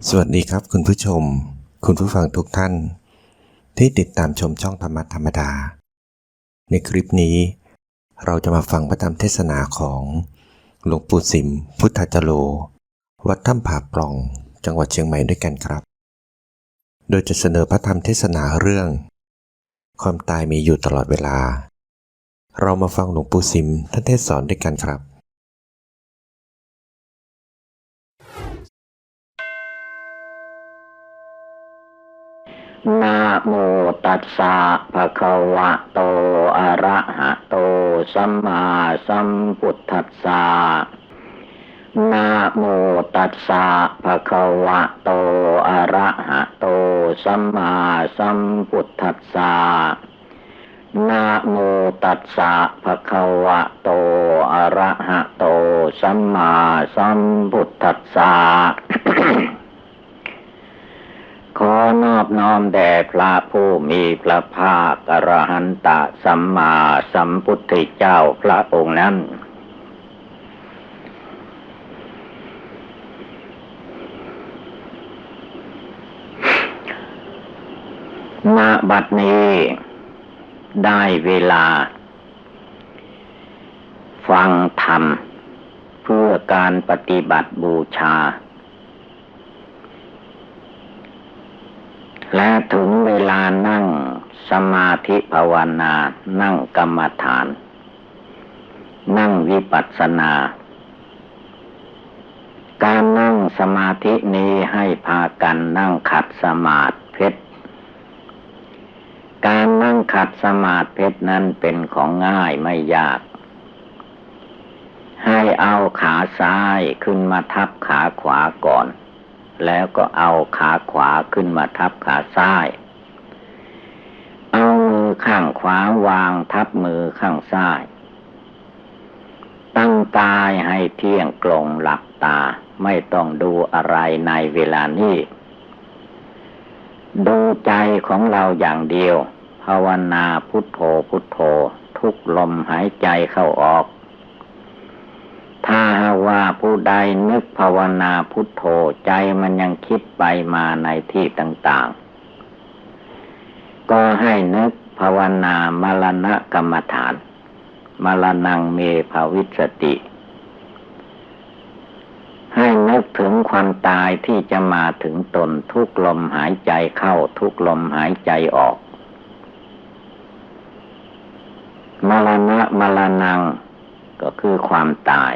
สวัสดีครับคุณผู้ชมคุณผู้ฟังทุกท่านที่ติดตามชมช่องธรรมะธรรมดาในคลิปนี้เราจะมาฟังพระธรรมเทศนาของหลวงปู่สิมพุทธจโรวัดถ้ำผาปล่องจังหวัดเชียงใหม่ด้วยกันครับโดยจะเสนอพระธรรมเทศนาเรื่องความตายมีอยู่ตลอดเวลาเรามาฟังหลวงปู่สิมท่านเทศสอนด้วยกันครับนะโมตัสสะภะคะวะโตอะระหะโตสัมมาสัมพุทธัสสะนะโมตัสสะภะคะวะโตอะระหะโตสัมมาสัมพุทธัสสะนะโมตัสสะภะคะวะโตอะระหะโตสัมมาสัมพุทธัสสะขอนอบน้อมแด่พระผู้มีพระภาคอรหันตสัมมาสัมพุทธเจ้าพระองค์นั้นณบัดนี้ได้เวลาฟังธรรมเพื่อการปฏิบัติบูชาและถึงเวลานั่งสมาธิภาวนานั่งกรรมฐานนั่งวิปัสสนาการนั่งสมาธินี้ให้พากันนั่งขัดสมาธิการนั่งขัดสมาธินั้นเป็นของง่ายไม่ยากให้เอาขาซ้ายขึ้นมาทับขาขวาก่อนแล้วก็เอาขาขวาขึ้นมาทับขาซ้ายเอามือข้างขวาวางทับมือข้างซ้ายตั้งกายให้เที่ยงตรงหลับตาไม่ต้องดูอะไรในเวลานี้ดูใจของเราอย่างเดียวภาวนาพุทโธพุทโธทุกลมหายใจเข้าออกถ้าว่าผู้ใดนึกภาวนาพุทโธใจมันยังคิดไปมาในที่ต่างๆก็ให้นึกภาวนามรณกรรมฐานมรณังเมภวิสสติให้นึกถึงความตายที่จะมาถึงตนทุกลมหายใจเข้าทุกลมหายใจออกมรณะมรณังก็คือความตาย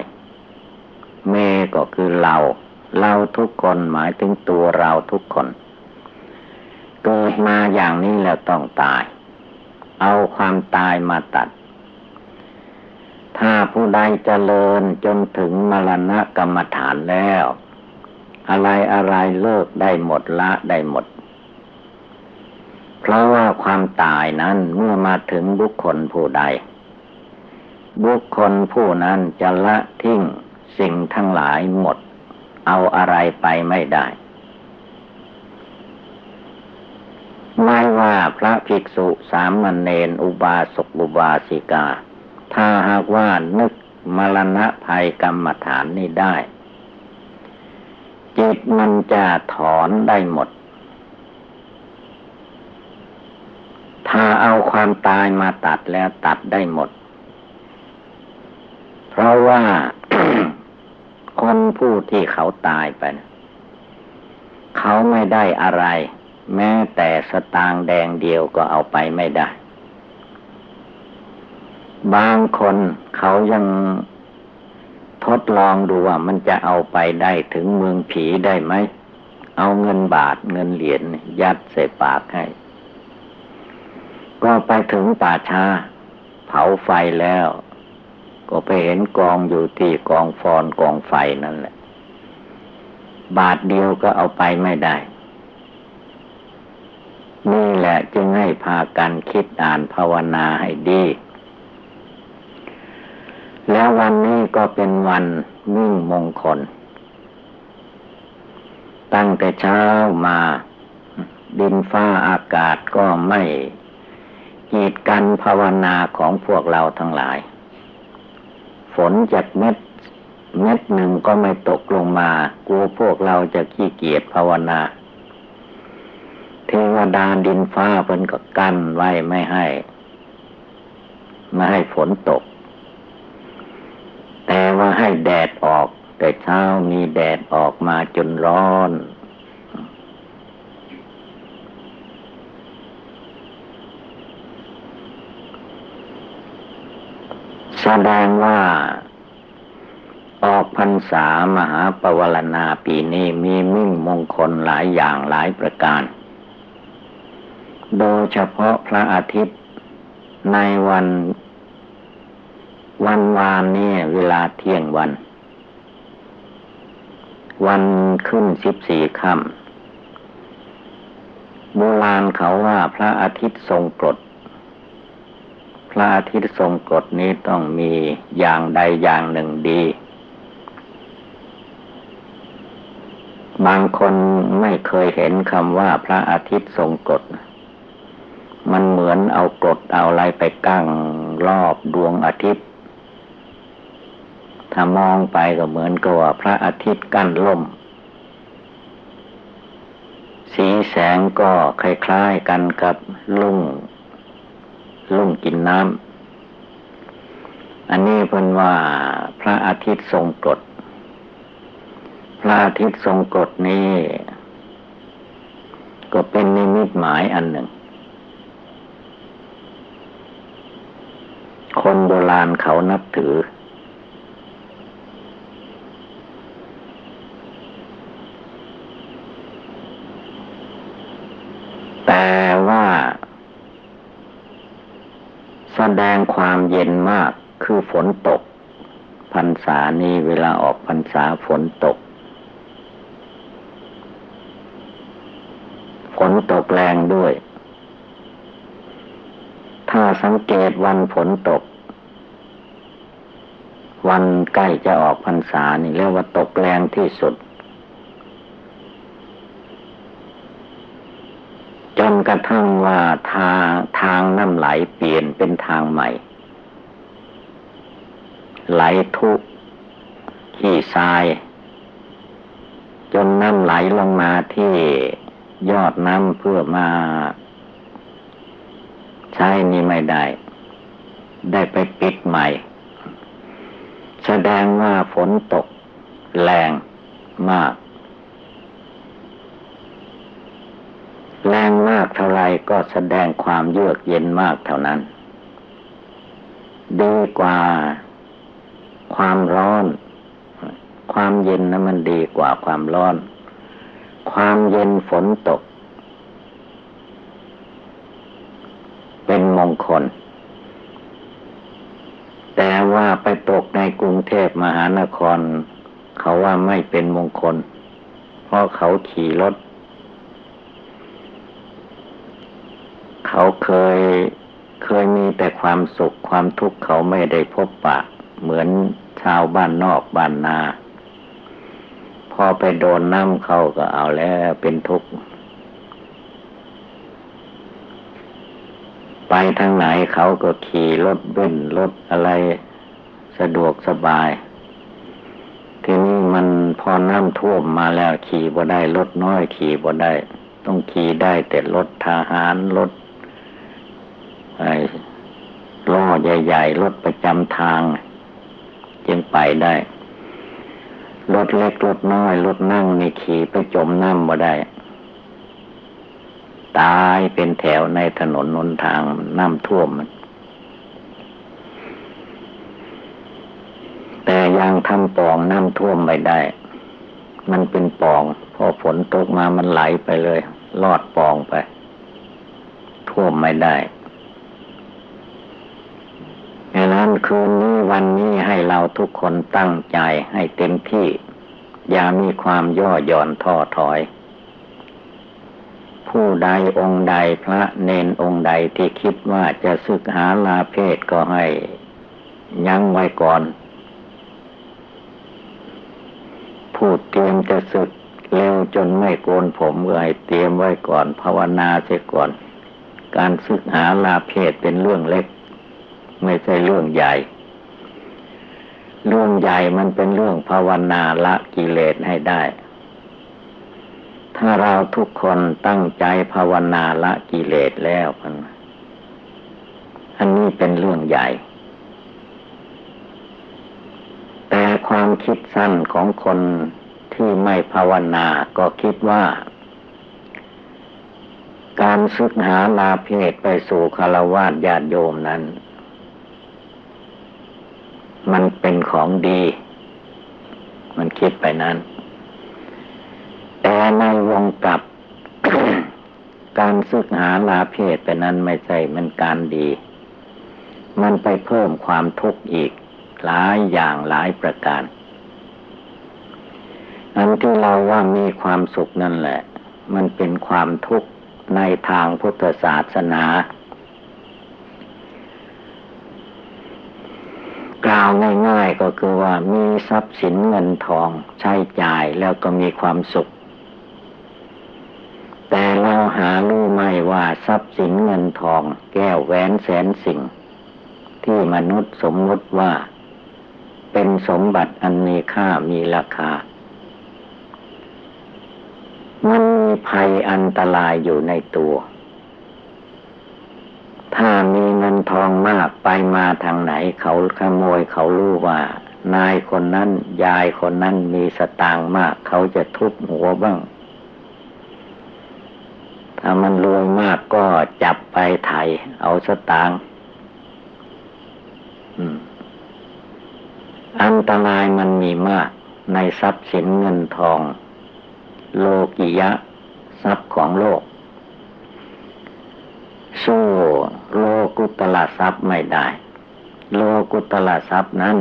เมก็คือเราทุกคนหมายถึงตัวเราทุกคนเกิดมาอย่างนี้แล้วต้องตายเอาความตายมาตัดถ้าผู้ใดเจริญจนถึงมรณะกรรมฐานแล้วอะไรเลิกได้หมดละได้หมดเพราะว่าความตายนั้นเมื่อมาถึงบุคคลผู้ใดบุคคลผู้นั้นจะละทิ้งสิ่งทั้งหลายหมดเอาอะไรไปไม่ได้ไม่ว่าพระภิกษุสามเณรอุบาสกอุบาสิกาถ้าหากว่านึกมรณะภัยกรรมฐานนี้ได้จิตมันจะถอนได้หมดถ้าเอาความตายมาตัดแล้วตัดได้หมดเพราะว่า คนผู้ที่เขาตายไปเขาไม่ได้อะไรแม้แต่สตางค์แดงเดียวก็เอาไปไม่ได้บางคนเขายังทดลองดูว่ามันจะเอาไปได้ถึงเมืองผีได้ไหมเอาเงินบาทเงินเหรียญยัดใส่ปากให้ก็ไปถึงป่าช้าเผาไฟแล้วก็ไปเห็นกองอยู่ที่กองฟอนกองไฟนั่นแหละบาทเดียวก็เอาไปไม่ได้นี่แหละจึงให้พากันคิดอ่านภาวนาให้ดีแล้ววันนี้ก็เป็นวันมิ่งมงคลตั้งแต่เช้ามาดินฟ้าอากาศก็ไม่กีดกันภาวนาของพวกเราทั้งหลายฝนจากเม็ด เม็ดหนึ่งก็ไม่ตกลงมากลัวพวกเราจะขี้เกียจภาวนาเทวดาดินฟ้าเพิ่นก็กั้นไว้ไม่ให้ฝนตกแต่ว่าให้แดดออกแต่เช้ามีแดดออกมาจนร้อนแสดงว่าออกพรรษามหาปวารณาปีนี้มีมิ่งมงคลหลายอย่างหลายประการโดยเฉพาะพระอาทิตย์ในวันวานนี้เวลาเที่ยงวันขึ้น14 ค่ำโบราณเขาว่าพระอาทิตย์ทรงกฎพระอาทิตย์ทรงกฎนี้ต้องมีอย่างใดอย่างหนึ่งดีบางคนไม่เคยเห็นคำว่าพระอาทิตย์ทรงกฎมันเหมือนเอากรดเอาอะไรไปกั้งรอบดวงอาทิตย์ถ้ามองไปก็เหมือนกับว่าพระอาทิตย์กั้นล่มสีแสงก็คล้ายๆกันกับลุ่งกินน้ำอันนี้เพิ่นว่าพระอาทิตย์ทรงกฎพระอาทิตย์ทรงกฎนี้ก็เป็นนิมิตหมายอันหนึ่งคนโบราณเขานับถือแต่ว่าแสดงความเย็นมากคือฝนตกพรรษานี้เวลาออกพรรษาฝนตกแรงด้วยถ้าสังเกตวันฝนตกวันใกล้จะออกพรรษานี่เรียกว่าตกแรงที่สุดจนกระทั่งว่าทางน้ำไหลเปลี่ยนเป็นทางใหม่ไหลทุกขี้ทรายจนน้ำไหลลงมาที่ยอดน้ำเพื่อมาใช้นี่ไม่ได้ไปปิดใหม่แสดงว่าฝนตกแรงมากเท่าไรก็แสดงความเยือกเย็นมากเท่านั้นดีกว่าความร้อนความเย็นนั้นมันดีกว่าความร้อนความเย็นฝนตกเป็นมงคลแต่ว่าไปตกในกรุงเทพมหานครเขาว่าไม่เป็นมงคลเพราะเขาขี่รถเขาเคยมีแต่ความสุขความทุกข์เขาไม่ได้พบปะเหมือนชาวบ้านนอกบ้านนาพอไปโดนน้ำเข้าก็เอาแล้วเป็นทุกข์ไปทางไหนเขาก็ขี่รถเบนซ์รถอะไรสะดวกสบายทีนี้มันพอน้ำท่วมมาแล้วขี่บ่ได้รถน้อยขี่บ่ได้ต้องขี่ได้แต่รถทหารรถล้อใหญ่ๆรถประจำทางจึงไปได้รถเล็กรถน้อยรถนั่งนี่ขี่ไปจมน้ำบ่ได้ตายเป็นแถวในถนนหนทางน้ำท่วมแต่ยังทำปล่องน้ำท่วมไม่ได้มันเป็นปล่องพอฝนตกมามันไหลไปเลยลอดปล่องไปท่วมไม่ได้ดังนั้นคืนนี้วันนี้ให้เราทุกคนตั้งใจให้เต็มที่อย่ามีความย่อหย่อนท้อถอยผู้ใดองค์ใดพระเนนองค์ใดที่คิดว่าจะศึกษาลาเพศก็ให้ยั้งไว้ก่อนผู้เตรียมจะศึกเร็วจนไม่โกนผมก็ให้เตรียมไว้ก่อนภาวนาเสียก่อนการศึกษาลาเพศเป็นเรื่องเล็กไม่ใช่เรื่องใหญ่ เ รื่องใหญ่มันเป็นเรื่องภาวนาละกิเลสให้ได้ ถ้าเราทุกคนตั้งใจภาวนาละกิเลสแล้วอันนี้เป็นเรื่องใหญ่แต่ความคิดสั้นของคนที่ไม่ภาวนาก็คิดว่าการศึกหาลาเพศไปสู่ฆราวาสญาติโยมนั้นมันเป็นของดีมันคิดไปนั้นแต่ในวงกลับ การศึกหาลาเพศไปนั้นไม่ใช่มันการดีมันไปเพิ่มความทุกข์อีกหลายอย่างหลายประการอันที่เราว่ามีความสุขนั่นแหละมันเป็นความทุกข์ในทางพุทธศาสนากล่าวง่ายๆก็คือว่ามีทรัพย์สินเงินทองใช้จ่ายแล้วก็มีความสุขแต่เราหารู้ไหมว่าทรัพย์สินเงินทองแก้วแหวนแสนสิ่งที่มนุษย์สมมติว่าเป็นสมบัติอันมีค่ามีราคามันมีภัยอันตรายอยู่ในตัวถ้ามีเงินทองมากไปมาทางไหนเขาขโมยเขารู้ว่านายคนนั้นยายคนนั้นมีสตางค์มากเขาจะทุบหัวบ้างถ้ามันรวยมากก็จับไปไถเอาสตางค์อันตรายมันมีมากในทรัพย์สินเงินทองโลกิยะทรัพย์ของโลกสู้โลกุตละทรัพย์ไม่ได้โลกุตละทรัพย์นั้น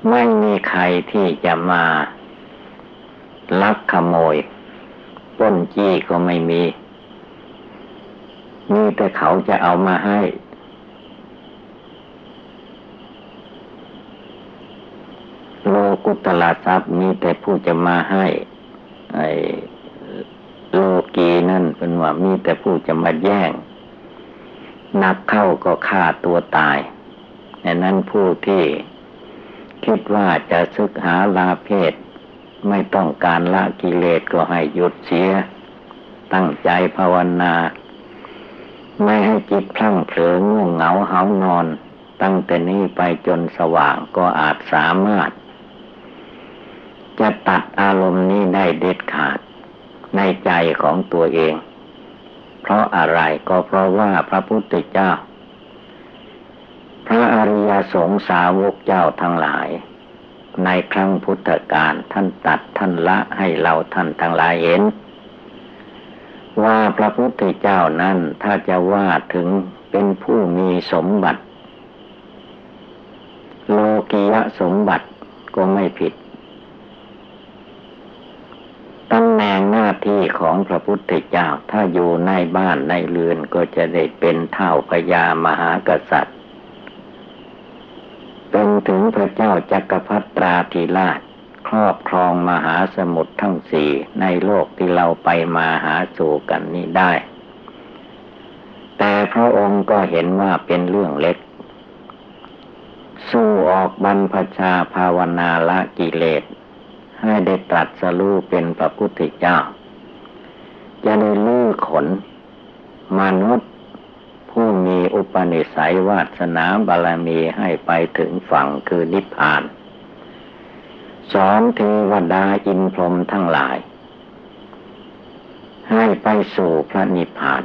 ไม่มีใครที่จะมาลักขโมยปล้นจี้ก็ไม่มีแต่เขาจะเอามาให้โลกุตละทรัพย์มีแต่ผู้จะมาให้โลกีนั่นเป็นว่ามีแต่ผู้จะมาแย่งนักเข้าก็ฆ่าตัวตายดังนั้นผู้ที่คิดว่าจะศึกหาลาเพศไม่ต้องการละกิเลสก็ให้หยุดเสียตั้งใจภาวนาไม่ให้จิตพลั้งเผลอง่วงเหงาหาวนอนตั้งแต่นี้ไปจนสว่างก็อาจสามารถจะตัดอารมณ์นี้ได้เด็ดขาดในใจของตัวเองเพราะอะไรก็เพราะว่าพระพุทธเจ้าพระอริยสงฆ์สาวกเจ้าทั้งหลายในครั้งพุทธกาลท่านตัดท่านละให้เราท่านทั้งหลายเห็นว่าพระพุทธเจ้านั้นถ้าจะว่าถึงเป็นผู้มีสมบัติโลกิยะสมบัติก็ไม่ผิดตำแหน่งหน้าที่ของพระพุทธเจ้าถ้าอยู่ในบ้านในเรือนก็จะได้เป็นเท้าพญามหากษัตริย์เป็นถึงพระเจ้าจักรพรรดิราธิราชครอบครองมหาสมุทรทั้งสี่ในโลกที่เราไปมาหาสู่กันนี้ได้แต่พระองค์ก็เห็นว่าเป็นเรื่องเล็กสู้ออกบรรพชาภาวนาละกิเลสให้ได้ตรัสรู้เป็นพระพุทธเจ้าจะได้ลื้อขนมนุษย์ผู้มีอุปนิสัยวาสนาบารมีให้ไปถึงฝั่งคือนิพพานสอนเทวดาอินพรหมทั้งหลายให้ไปสู่พระนิพพาน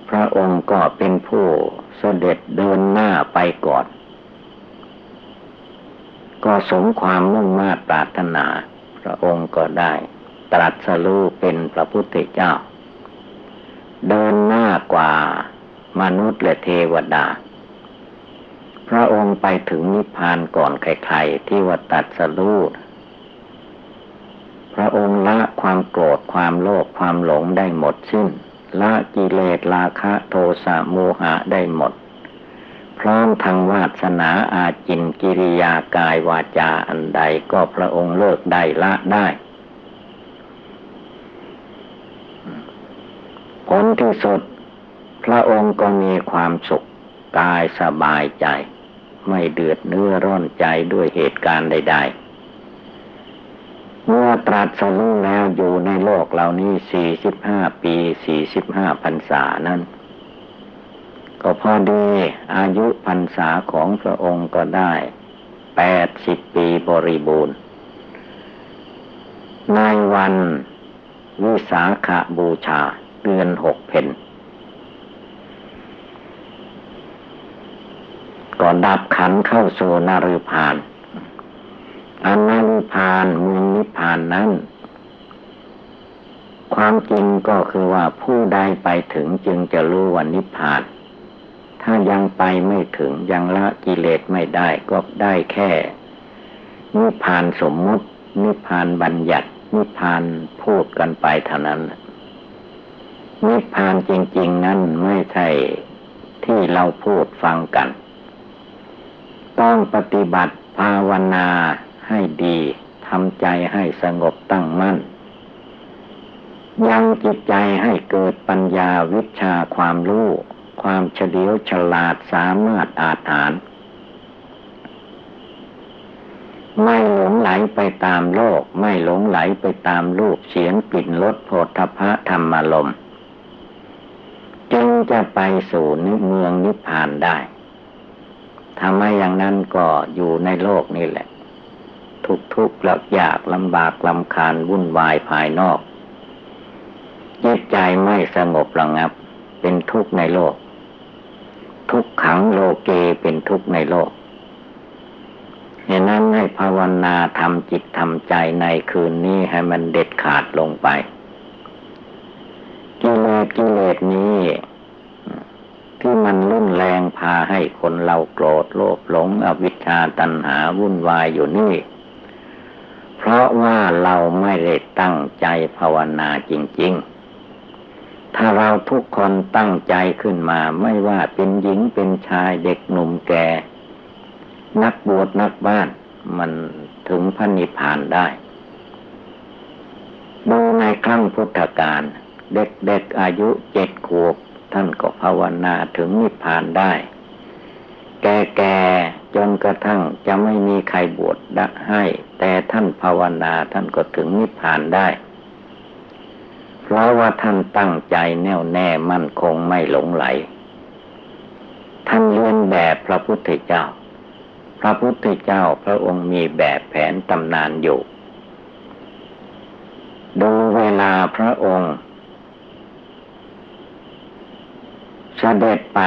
พระองค์ก็เป็นผู้เสด็จเดินหน้าไปก่อนก็สมความมุ่งมา่ปรารถนาพระองค์ก็ได้ตรัสรู้เป็นพระพุทธเจ้าเดินหน้ากว่ามนุษย์และเทวดาพระองค์ไปถึงนิพพานก่อนใครๆที่ว่าตรัสรู้พระองค์ละความโกรธความโลภความหลงได้หมดสิ้นละกิเลสราคะโทสะโมหะได้หมดพร้อมทางวาสนาอาจินกิริยากายวาจาอันใดก็พระองค์เลิกได้ละได้ผลที่สุดพระองค์ก็มีความสุข กายสบายใจไม่เดือดเนื้อร้อนใจด้วยเหตุการณ์ใดๆเมื่อตรัสรู้แล้วอยู่ในโลกเหล่านี้45 ปี45 พรรษานั้นก็พอดีอายุพรรษาของพระองค์ก็ได้80 ปีบริบูรณ์ในวันวิสาขบูชาเดือน6 เพ็ญก็ดับขันธ์เข้าสู่นฤพานอันนฤพานเมืองนิพพานนั้นความจริงก็คือว่าผู้ใดไปถึงจึงจะรู้ว่านิพพานถ้ายังไปไม่ถึงยังละกิเลสไม่ได้ก็ได้แค่นิพพานสมมุตินิพพานบัญญัตินิพพานพูดกันไปเท่านั้นนิพพานจริงๆนั้นไม่ใช่ที่เราพูดฟังกันต้องปฏิบัติภาวนาให้ดีทำใจให้สงบตั้งมั่นยังจิตใจให้เกิดปัญญาวิชาความรู้ความเฉลียวฉลาดสามารถอาจารไม่หลงไหลไปตามโลกไม่หลงไหลไปตามรูปเสียงกลิ่นรสโผฏฐัพพะธรรมารมณ์จึงจะไปสู่เมืองนิพพานได้ทำไมอย่างนั้นก็อยู่ในโลกนี่แหละทุกข์ยากลำบากรำคาญวุ่นวายภายนอกจิตใจไม่สงบระงับเป็นทุกข์ในโลกทุกขังโลเกเป็นทุกข์ในโลกฉะนั้นให้ภาวนาทำจิตทำใจในคืนนี้ให้มันเด็ดขาดลงไปกิเลสนี้ที่มันรุนแรงพาให้คนเราโกรธโลภหลงอวิชชาตัณหาวุ่นวายอยู่นี่เพราะว่าเราไม่ได้ตั้งใจภาวนาจริงๆถ้าเราทุกคนตั้งใจขึ้นมาไม่ว่าเป็นหญิงเป็นชายเด็กหนุ่มแก่นักบวชนักบ้านมันถึงพระนิพพานได้ดูในครั้งพุทธกาลเด็กอายุ7 ขวบท่านก็ภาวนาถึงนิพพานได้แก่จนกระทั่งจะไม่มีใครบวชให้แต่ท่านภาวนาท่านก็ถึงนิพพานได้เพราะว่าท่านตั้งใจแน่วแน่มั่นคงไม่หลงไหลท่านเรียนแบบพระพุทธเจ้าพระพุทธเจ้าพระองค์มีแบบแผนตำนานอยู่ดูเวลาพระองค์เสด็จไป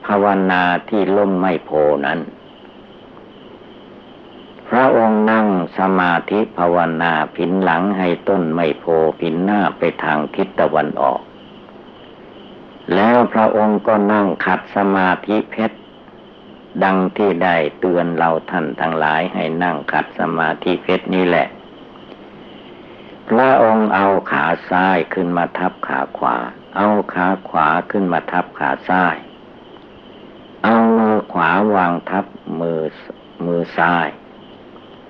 ภาวนาที่ล่มไม้โพนั้นพระองค์นั่งสมาธิภาวนาผินหลังให้ต้นไม้โพผินหน้าไปทางทิศตะวันออกแล้วพระองค์ก็นั่งขัดสมาธิเพชรดังที่ได้เตือนเราท่านทั้งหลายให้นั่งขัดสมาธิเพชรนี่แหละพระองค์เอาขาซ้ายขึ้นมาทับขาขวาเอาขาขวาขึ้นมาทับขาซ้ายเอามือขวาวางทับมือซ้าย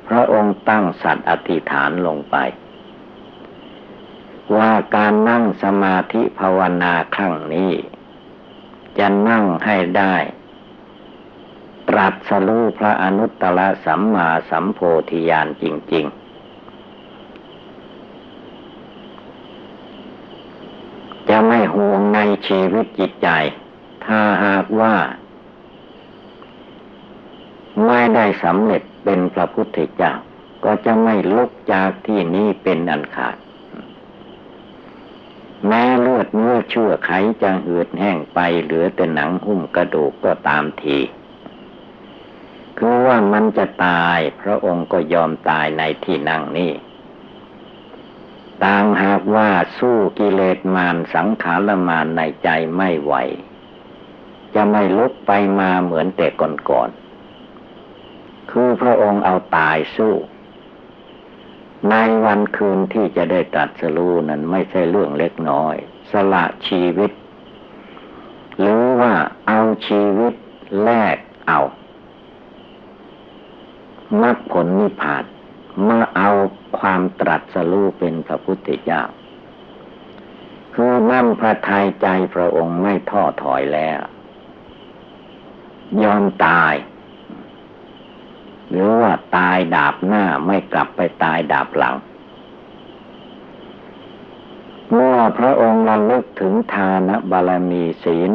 พระองค์ตั้งสัตย์อธิษฐานลงไปว่าการนั่งสมาธิภาวนาครั้งนี้จะนั่งให้ได้ตรัสรู้พระอนุตตรสัมมาสัมโพธิญาณจริงๆจะไม่ห่วงในชีวิตจิตใจถ้าหากว่าไม่ได้สำเร็จเป็นพระพุทธเจ้าก็จะไม่ลุกจากที่นี้เป็นอันขาดแม้เลือดเนื้อเชื่อไขจะเหือดแห้งไปเหลือแต่หนังหุ้มกระดูกก็ตามทีคือว่ามันจะตายพระองค์ก็ยอมตายในที่นั่งนี้ต่างหากว่าสู้กิเลสมารสังขารมารในใจไม่ไหวจะไม่ลุกไปมาเหมือนแต่ก่อนๆคือพระองค์เอาตายสู้ในวันคืนที่จะได้ตรัสรู้นั้นไม่ใช่เรื่องเล็กน้อยสละชีวิตหรือว่าเอาชีวิตแลกเอามรรคผลนิพพานมาเอาความตรัสรู้เป็นพระพุทธเจ้าคือมั่นพระทัยใจพระองค์ไม่ท้อถอยแล้ว ยอมตายหรือว่าตายดาบหน้าไม่กลับไปตายดาบหลังเมื่อพระองค์ระลึกถึงทานบารมีศีล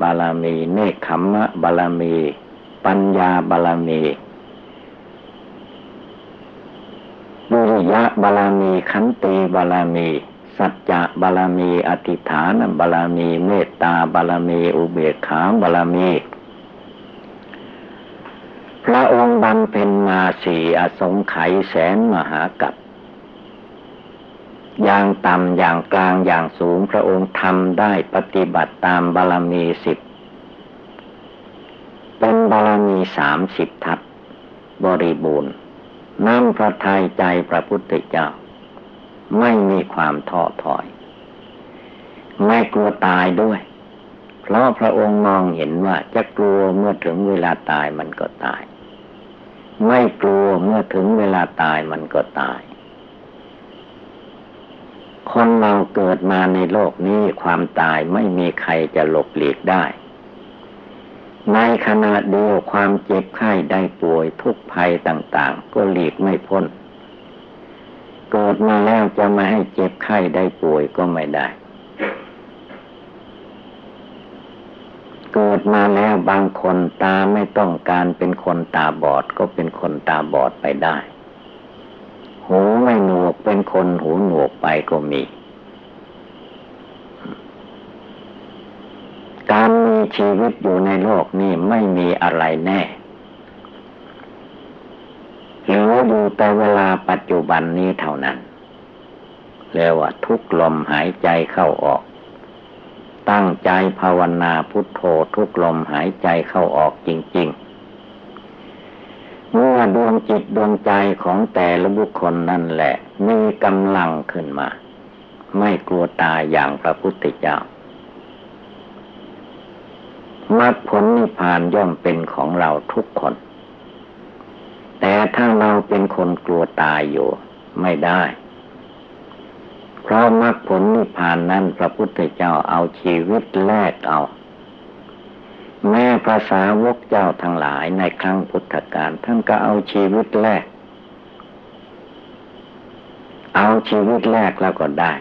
บารมีเนกขัมมะบารมีปัญญาบารมีวิริยะบารมีขันติบารมีสัจจะบารมีอธิษฐานบารมีเมตตาบารมีอุเบกขาบารมีพระองค์บำเพ็ญมาสี่อสงไขยแสนมหากัปอย่างต่ำอย่างกลางอย่างสูงพระองค์ทำได้ปฏิบัติตามบารมี10เป็นบารมี30ทัศบริบูรณ์น้ำพระทัยใจพระพุทธเจ้าไม่มีความท้อถอยไม่กลัวตายด้วยเพราะพระองค์มองเห็นว่าจะกลัวเมื่อถึงเวลาตายมันก็ตายไม่กลัวเมื่อถึงเวลาตายมันก็ตายคนเราเกิดมาในโลกนี้ความตายไม่มีใครจะหลบหลีกได้ในขณะเดียวความเจ็บไข้ได้ป่วยทุกข์ภัยต่างๆก็หลีกไม่พ้นเกิดมาแล้วจะไม่ให้เจ็บไข้ได้ป่วยก็ไม่ได้เกิดมาแล้วบางคนตาไม่ต้องการเป็นคนตาบอดก็เป็นคนตาบอดไปได้หูไม่หนวกเป็นคนหูหนวกไปก็มีการมีชีวิตอยู่ในโลกนี้ไม่มีอะไรแน่เหลืออยู่แต่เวลาปัจจุบันนี้เท่านั้นเรียกว่าทุกลมหายใจเข้าออกตั้งใจภาวนาพุทโธทุกลมหายใจเข้าออกจริงๆเมื่อดวงจิตดวงใจของแต่ละบุคคลนั่นแหละมีกำลังขึ้นมาไม่กลัวตายอย่างพระพุทธเจ้ามรรคผลนิพพานย่อมเป็นของเราทุกคนแต่ถ้าเราเป็นคนกลัวตายอยู่ไม่ได้เพราะมรรคผลนิพพานนั้นพระพุทธเจ้าเอาชีวิตแลกเอาแม้พระสาวกเจ้าทั้งหลายในครั้งพุทธกาลท่านก็เอาชีวิตแลกเอาชีวิตแลกแล้วก็ได้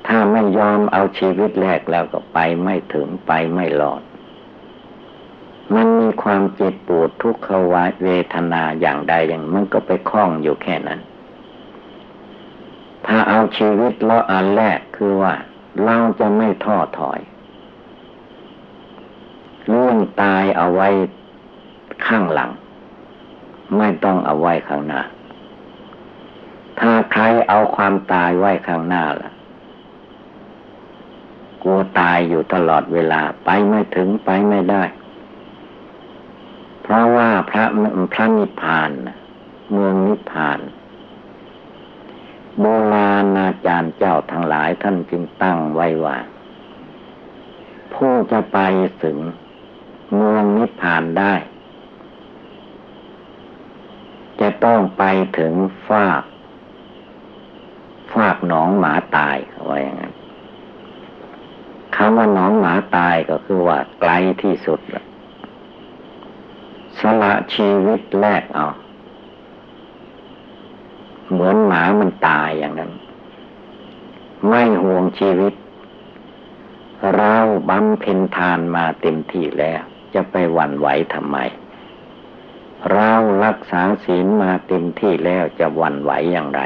ถ้าไม่ยอมเอาชีวิตแลกแล้วก็ไปไม่ถึงไปไม่รอดมันมีความเจ็บปวดทุกขเวทนาอย่างใดอย่างมันก็ไปคล้องอยู่แค่นั้นถ้าเอาชีวิตแล้วอันแรกคือว่าเราจะไม่ท้อถอยเรื่องตายเอาไว้ข้างหลังไม่ต้องเอาไว้ข้างหน้าถ้าใครเอาความตายไว้ข้างหน้าล่ะกลัวตายอยู่ตลอดเวลาไปไม่ถึงไปไม่ได้เพราะว่าพระนิพพานเมืองนิพพานโบราณอาจารย์เจ้าทั้งหลายท่านจึงตั้งไว้ว่าผู้จะไปถึงเมืองนิพพานได้จะต้องไปถึงฟากหนองหมาตายไว้อย่างนั้นคำว่าหนองหมาตายก็คือว่าไกลที่สุดสละชีวิตแลกเอาเหมือนหมามันตายอย่างนั้นไม่ห่วงชีวิตเราบำเพ็ญทานมาเต็มที่แล้วจะไปหวั่นไหวทำไมเรารักษาศีลมาเต็มที่แล้วจะหวั่นไหวอย่างไร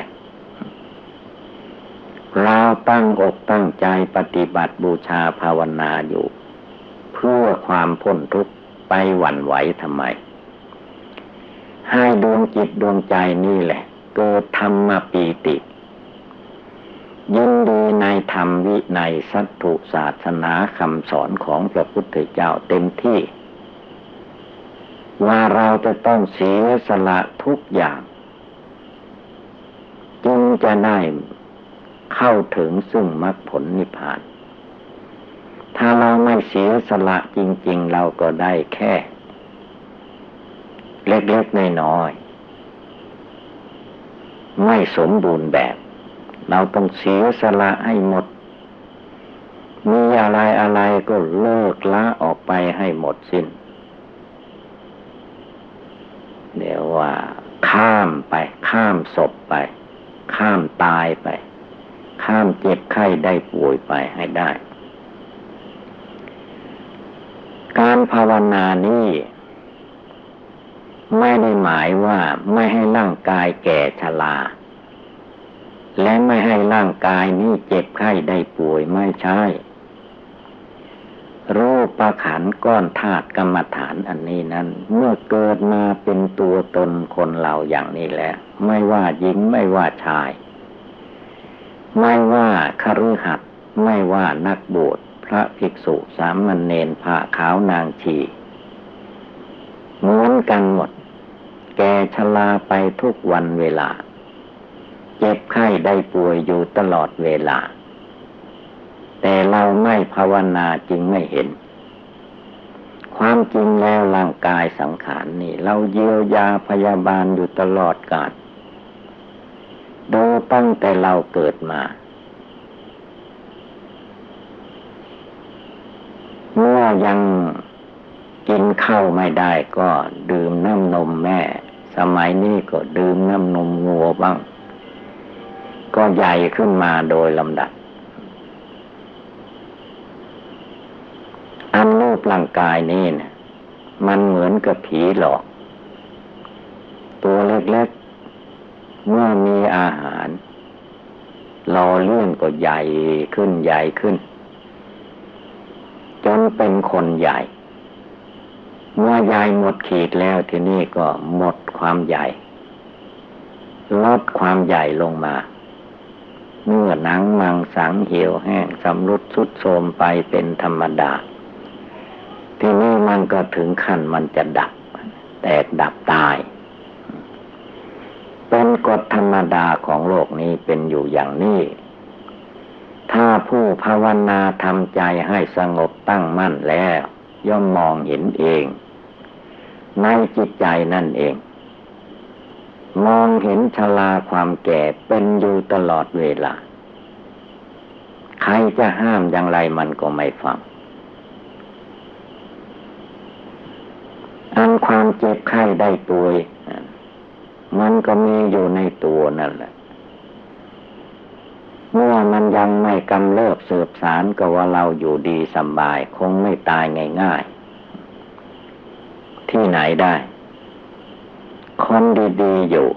เราตั้งอกตั้งใจปฏิบัติบูชาภาวนาอยู่เพื่อความพ้นทุกข์ไปหวั่นไหวทำไมให้ดวงจิตดวงใจนี่แหละเกิดธรรมปีติยินดีในธรรมวินัยสัตถุศาสนาคำสอนของพระพุทธเจ้าเต็มที่ว่าเราจะต้องเสียสละทุกอย่างจึงจะได้เข้าถึงซึ่งมรรคผลนิพพานถ้าเราไม่เสียสละจริงๆเราก็ได้แค่เล็กๆน้อยๆไม่สมบูรณ์แบบเราต้องเสียสละให้หมด มีอะไรอะไรก็เลิกละออกไปให้หมดสิ้นเดี๋ยวว่าข้ามไปข้ามศพไปข้ามตายไปข้ามเจ็บไข้ได้ป่วยไปให้ได้การภาวนานี้ไม่ได้หมายว่าไม่ให้ร่างกายแก่ชราและไม่ให้ร่างกายนี้เจ็บไข้ได้ป่วยไม่ใช่รูปขันธ์ก้อนธาตุกรรมฐานอันนี้นั้นเมื่อเกิดมาเป็นตัวตนคนเราอย่างนี้แล้วไม่ว่าหญิงไม่ว่าชายไม่ว่าคฤหัสถ์ไม่ว่านักบวชพระภิกษุสามเณรพระขาวนางชีเหมือนกันหมดแก่ชราไปทุกวันเวลาเจ็บไข้ได้ป่วยอยู่ตลอดเวลาแต่เราไม่ภาวนาจึงไม่เห็นความจริงแล้วร่างกายสังขารนี่เราเยียวยาพยาบาลอยู่ตลอดกาลดูตั้งแต่เราเกิดมาเมื่อยังกินข้าวไม่ได้ก็ดื่มน้ำนมแม่สมัยนี้ก็ดื่มน้ำนมงัวบ้างก็ใหญ่ขึ้นมาโดยลำดับอันรูปร่างกายนี่นะมันเหมือนกับผีหลอกตัวเล็กๆเมื่อมีอาหารหล่อเลี้ยงก็ใหญ่ขึ้นใหญ่ขึ้นจนเป็นคนใหญ่เมื่อใหญ่หมดขีดแล้วทีนี้ก็หมดความใหญ่ลดความใหญ่ลงมาเมื่อหนังมังสังเหี่ยวแห้งสำรุดทรุดโทรมไปเป็นธรรมดาทีนี้มันก็ถึงขั้นมันจะดับแตกดับตายเป็นกฎธรรมดาของโลกนี้เป็นอยู่อย่างนี้ถ้าผู้ภาวนาทำใจให้สงบตั้งมั่นแล้วย่อมมองเห็นเองในจิตใจนั่นเองมองเห็นชราความแก่เป็นอยู่ตลอดเวลาใครจะห้ามอย่างไรมันก็ไม่ฟังอันความเจ็บไข้ได้ป่วยมันก็มีอยู่ในตัวนั่นแหละเมื่อมันยังไม่กำเริบสืบสารก็ว่าเราอยู่ดีสบายคงไม่ตายง่ายๆที่ไหนได้คนดีๆอยู่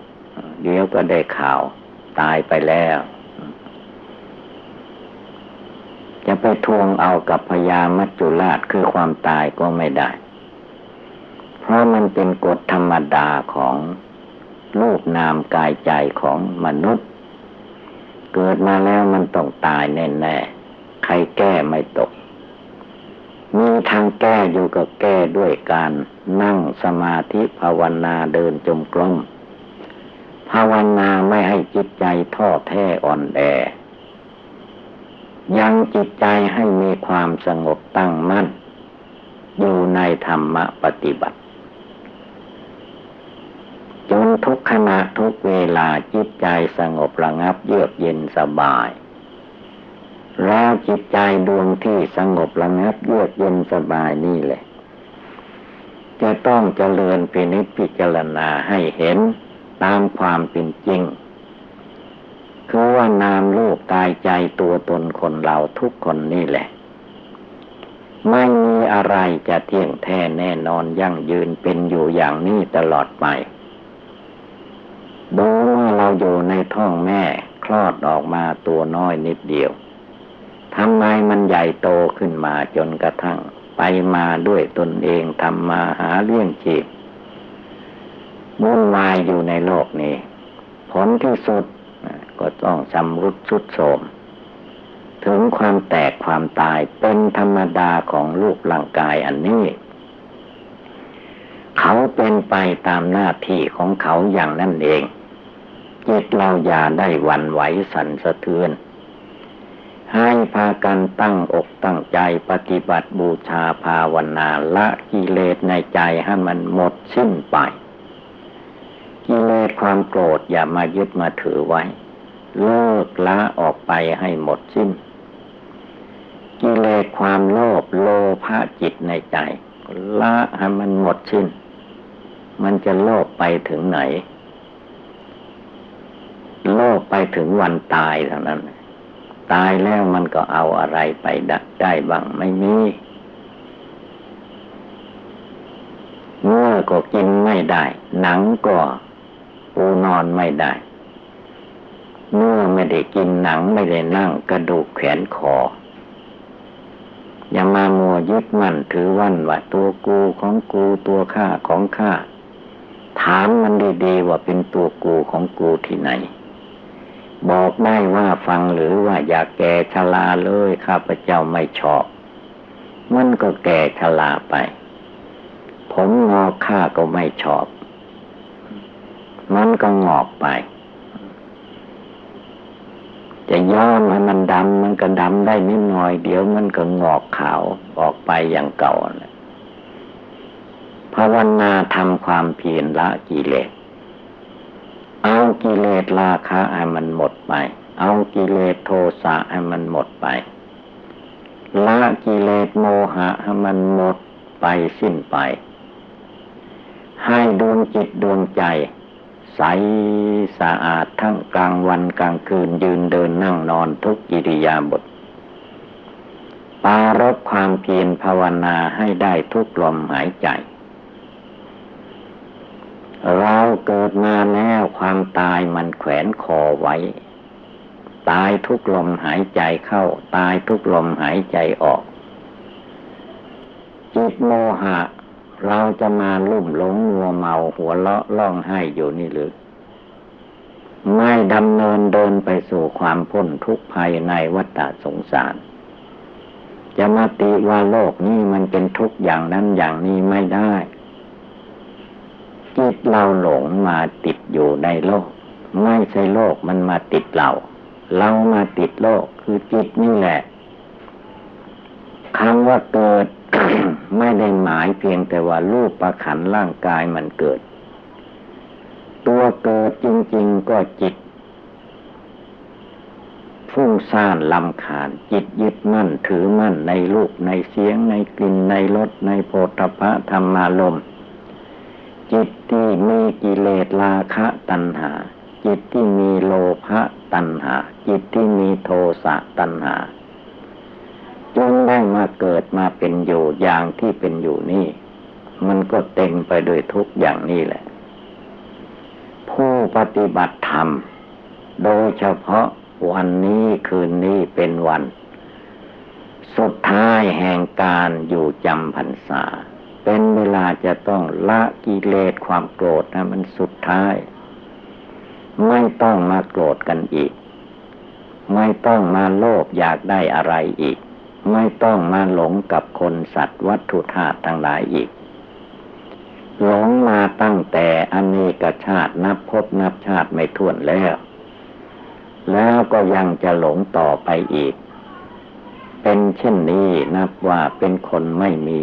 เดี๋ยวก็ได้ข่าวตายไปแล้วจะไปทวงเอากับพญามัจจุราชคือความตายก็ไม่ได้เพราะมันเป็นกฎธรรมดาของรูปนามกายใจของมนุษย์เกิดมาแล้วมันต้องตายแน่ๆใครแก้ไม่ตกมีทางแก้อยู่ก็แก้ด้วยการนั่งสมาธิภาวนาเดินจงกรมภาวนาไม่ให้จิตใจท้อแท้อ่อนแอยังจิตใจให้มีความสงบตั้งมั่นอยู่ในธรรมปฏิบัติจนทุกขณะทุกเวลาจิตใจสงบระงับเยือกเย็นสบายแล้วจิตใจดวงที่สงบระงับเยือกเย็นสบายนี่แหละจะต้องเจริญพิจารณาให้เห็นตามความเป็นจริงคือว่านามรูปกายใจตัวตนคนเราทุกคนนี่แหละไม่มีอะไรจะเที่ยงแท้แน่นอนยั่งยืนเป็นอยู่อย่างนี้ตลอดไปดูว่าเราอยู่ในท้องแม่คลอดออกมาตัวน้อยนิดเดียวทำไมมันใหญ่โตขึ้นมาจนกระทั่งไปมาด้วยตนเองทำมาหาเลี้ยงชีพวุ่นวายอยู่ในโลกนี้ผลที่สุดก็ต้องชำรุดทรุดโทรมถึงความแตกความตายเป็นธรรมดาของรูปร่างกายอันนี้เขาเป็นไปตามหน้าที่ของเขาอย่างนั้นเองจิตเราอย่าได้หวั่นไหวสั่นสะเทือนให้พากันตั้งอกตั้งใจปฏิบัติบูชาภาวนาละกิเลสในใจให้มันหมดสิ้นไปกิเลสความโกรธอย่ามายึดมาถือไว้เลิกละออกไปให้หมดสิ้น กิเลสความโลภโลภะจิตในใจละให้มันหมดสิ้นมันจะโลภไปถึงไหนโลภไปถึงวันตายเท่านั้นตายแล้วมันก็เอาอะไรไปได้บ้างไม่มีเนื้อก็กินไม่ได้หนังก็ปูนอนไม่ได้เนื้อไม่ได้กินหนังไม่ได้นั่งกระดูกแขนคออย่ามามัวยึดมั่นถือวันว่าตัวกูของกูตัวข้าของข้าถามมันดีๆว่าเป็นตัวกูของกูที่ไหนบอกได้ว่าฟังหรือว่าอย่าแก่ชราเลยข้าพเจ้าไม่ชอบมันก็แก่ชราไปผมงอกข้าก็ไม่ชอบมันก็งอกไปจะย้อมให้มันดำมันก็ดำได้นิดหน่อยเดี๋ยวมันก็งอกขาวออกไปอย่างเก่าเลยภาวนาทำความเพียรละกิเลสเอากิเลสราคะให้มันหมดไปเอากิเลสโทสะให้มันหมดไปละกิเลสโมหะให้มันหมดไปสิ้นไปให้ดวงจิตดวงใจใสสะอาดทั้งกลางวันกลางคืนยืนเดินนั่งนอนทุกอิริยาบถปรารภความเพียรภาวนาให้ได้ทุกลมหายใจเราเกิดมาแล้วความตายมันแขวนคอไว้ตายทุกลมหายใจเข้าตายทุกลมหายใจออกจิตโมหะเราจะมาลุ่มหลงมัวเมาหัวเราะร้องไห้อยู่นี่หรือไม่ดำเนินเดินไปสู่ความพ้นทุกข์ภายในวัฏสงสารจะมาติว่าโลกนี้มันเป็นทุกข์อย่างนั้นอย่างนี้ไม่ได้จิตเราหลงมาติดอยู่ในโลกไม่ใช่โลกมันมาติดเรามาติดโลกคือจิตนี่แหละคำว่าเกิด ไม่ได้หมายเพียงแต่ว่ารูปประขันร่างกายมันเกิดตัวเกิดจริงๆก็จิตฟุ้งซ่านรำคาญจิตยึดมั่นถือมั่นในรูปในเสียงในกลิ่นในรสในโผฏฐัพพะธรรมารมณ์จิตที่มีกิเลสราคะตัณหาจิตที่มีโลภะตัณหาจิตที่มีโทสะตัณหาจึงได้มาเกิดมาเป็นอยู่อย่างที่เป็นอยู่นี่มันก็เต็มไปด้วยทุกอย่างนี้แหละผู้ปฏิบัติธรรมโดยเฉพาะวันนี้คืนนี้เป็นวันสุดท้ายแห่งการอยู่จำพรรษาเป็นเวลาจะต้องละกิเลสความโกรธนะมันสุดท้ายไม่ต้องมาโกรธกันอีกไม่ต้องมาโลภอยากได้อะไรอีกไม่ต้องมาหลงกับคนสัตว์วัตถุธาตุทั้งหลายอีกหลงมาตั้งแต่อเนกชาตินับภพนับชาติไม่ถ้วนแล้วก็ยังจะหลงต่อไปอีกเป็นเช่นนี้นับว่าเป็นคนไม่มี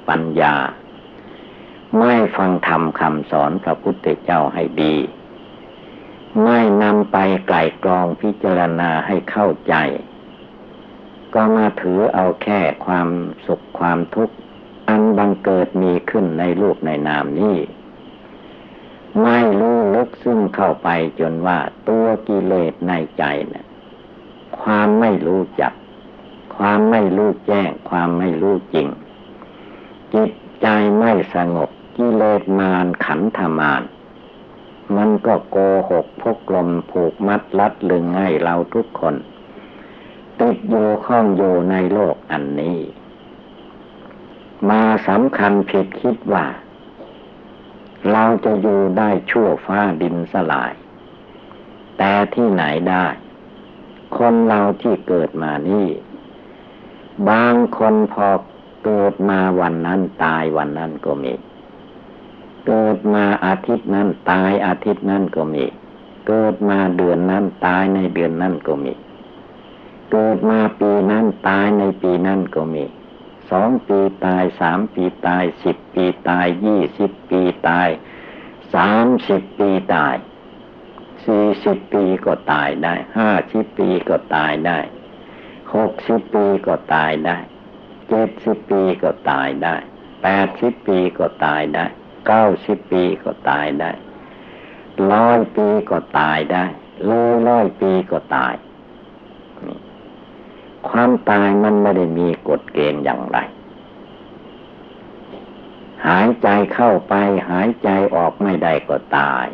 ปัญญาไม่ฟังธรรมคำสอนพระพุทธเจ้าให้ดีไม่นำไปไกล่กรองพิจารณาให้เข้าใจก็มาถือเอาแค่ความสุขความทุกข์อันบังเกิดมีขึ้นในรูปในนามนี้ไม่รู้ลึกซึ้งเข้าไปจนว่าตัวกิเลสในใจเนี่ยความไม่รู้จักความไม่รู้แจ้งความไม่รู้จริงจิตใจไม่สงบกิเลสมารขันธมารมันก็โกหกพกลมผูกมัดลัดลึงให้เราทุกคนติดอยู่ข้องอยู่ในโลกอันนี้มาสำคัญผิดคิดว่าเราจะอยู่ได้ชั่วฟ้าดินสลายแต่ที่ไหนได้คนเราที่เกิดมานี่บางคนพอเกิดมาวันนั้นตายวันนั้นก็มีเกิดมาอาทิตย์นั้นตายอาทิตย์นั้นก็มีเกิดมาเดือนนั้นตายในเดือนนั้นก็มีเกิดมาปีนั้นตายในปีนั้นก็มี2 ปีตาย3 ปีตาย10 ปีตาย20 ปีตาย30 ปีตาย40 ปีก็ตายได้50 ปีก็ตายได้ 60 ปีก็ตายได้70 ปีก็ตายได้80 ปีก็ตายได้90 ปีก็ตายได้100 ปีก็ตายได้100 ปีก็ตายความตายมันไม่ได้มีกฎเกณฑ์อย่างไรหายใจเข้าไปหายใจออกไม่ได้ก็ตาย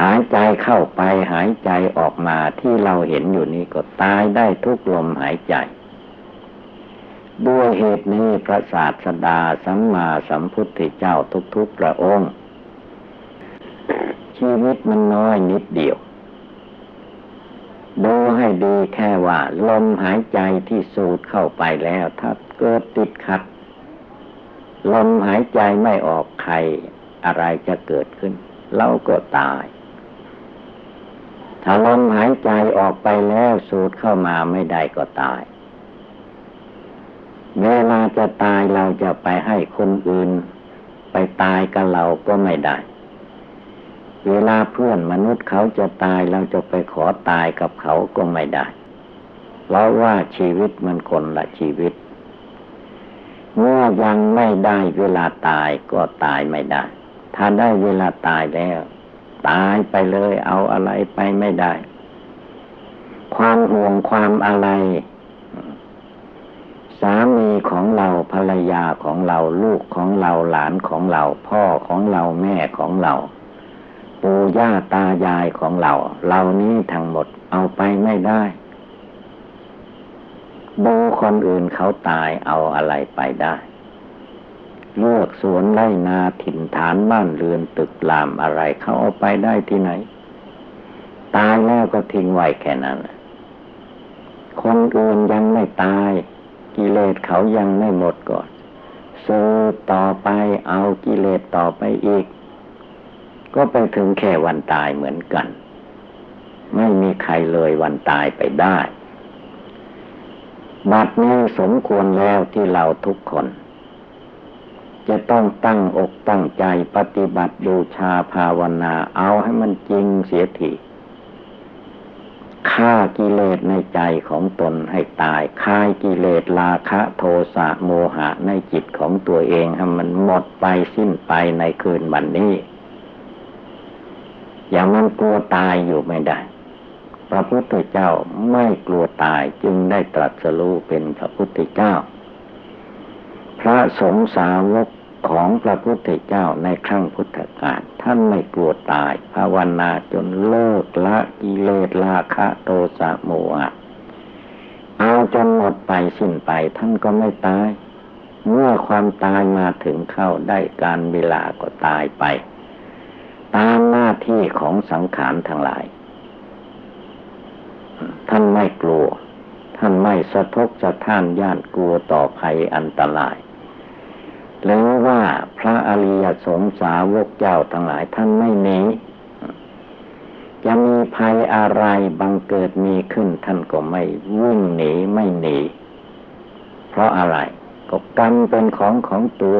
หายใจเข้าไปหายใจออกมาที่เราเห็นอยู่นี้ก็ตายได้ทุกลมหายใจด้วยเหตุนี้พระศาสดาสัมมาสัมพุทธเจ้าทุกๆพระองค์ชีวิตมันน้อยนิดเดียวดูให้ดีแค่ว่าลมหายใจที่สูดเข้าไปแล้วถ้าเกิดติดขัดลมหายใจไม่ออกใครอะไรจะเกิดขึ้นเราก็ตายถ้าลมหายใจออกไปแล้วสูดเข้ามาไม่ได้ก็ตายเวลาจะตายเราจะไปให้คนอื่นไปตายกับเราก็ไม่ได้เวลาเพื่อนมนุษย์เขาจะตายเราจะไปขอตายกับเขาก็ไม่ได้เพราะว่าชีวิตมันคนละชีวิตเมื่อยังไม่ได้เวลาตายก็ตายไม่ได้ถ้าได้เวลาตายแล้วตายไปเลยเอาอะไรไปไม่ได้ความห่วงความอะไรสามีของเราภรรยาของเราลูกของเราหลานของเราพ่อของเราแม่ของเราปู่ย่าตายายของเราเหล่านี้ทั้งหมดเอาไปไม่ได้ดูคนอื่นเขาตายเอาอะไรไปได้เลือกสวนไร่นาถิ่นฐานบ้านเรือนตึกรามอะไรเขาเอาไปได้ที่ไหนตายแล้วก็ทิ้งไว้แค่นั้นคนอื่นยังไม่ตายกิเลสเขายังไม่หมดก่อนสืบต่อไปเอากิเลสต่อไปอีกก็ไปถึงแค่วันตายเหมือนกันไม่มีใครเลยวันตายไปได้บัดนี้สมควรแล้วที่เราทุกคนจะต้องตั้งอกตั้งใจปฏิบัติบูชาภาวนาเอาให้มันจริงเสียทีฆ่ากิเลสในใจของตนให้ตายฆ่ากิเลสราคะโทสะโมหะในจิตของตัวเองให้มันหมดไปสิ้นไปในคืนวันนี้อย่างมันกลัวตายอยู่ไม่ได้พระพุทธเจ้าไม่กลัวตายจึงได้ตรัสรู้เป็นพระพุทธเจ้าพระสงฆ์สาวกของพระพุทธเจ้าในครั้งพุทธกาลท่านไม่กลัวตายภาวนาจนเลิกละกิเลสราคะโทสะโมหะเอาจนหมดไปสิ้นไปท่านก็ไม่ตายเมื่อความตายมาถึงเข้าได้การเวลาก็ตายไปตามหน้าที่ของสังขารทั้งหลายท่านไม่กลัวท่านไม่สะทกสะท้านย่านกลัวต่อภัยอันตรายหรือว่าพระอริยสงฆ์สาวกเจ้าทั้งหลายท่านไม่หนีจะมีภัยอะไรบังเกิดมีขึ้นท่านก็ไม่วิ่งหนีไม่หนีเพราะอะไรก็กรรมเป็นของตัว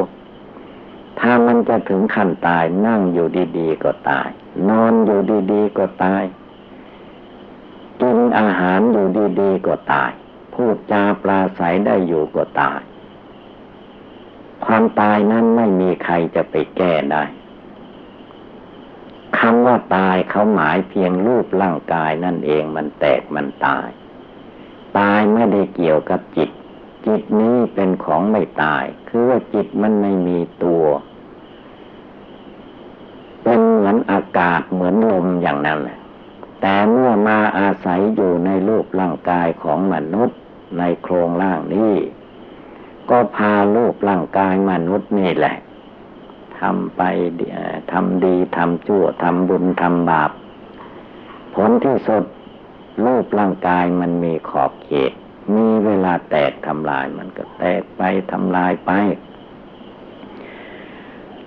ถ้ามันจะถึงขั้นตายนั่งอยู่ดีๆก็ตายนอนอยู่ดีๆก็ตายกินอาหารอยู่ดีๆก็ตายพูดจาปราศัยได้อยู่ก็ตายความตายนั้นไม่มีใครจะไปแก้ได้คำว่าตายเขาหมายเพียงรูปร่างกายนั่นเองมันแตกมันตายตายไม่ได้เกี่ยวกับจิตจิตนี้เป็นของไม่ตายคือว่าจิตมันไม่มีตัวเป็นเหมือนอากาศเหมือนลมอย่างนั้นแหละแต่เมื่อมาอาศัยอยู่ในรูปร่างกายของมนุษย์ในโครงร่างนี้ก็พารูปร่างกายมนุษย์นี่แหละทำไปทำดีทำชั่วทำบุญทำบาปผลที่สุดรูปร่างกายมันมีขอบเขตมีเวลาแตกทำลายมันก็แตกไปทำลายไป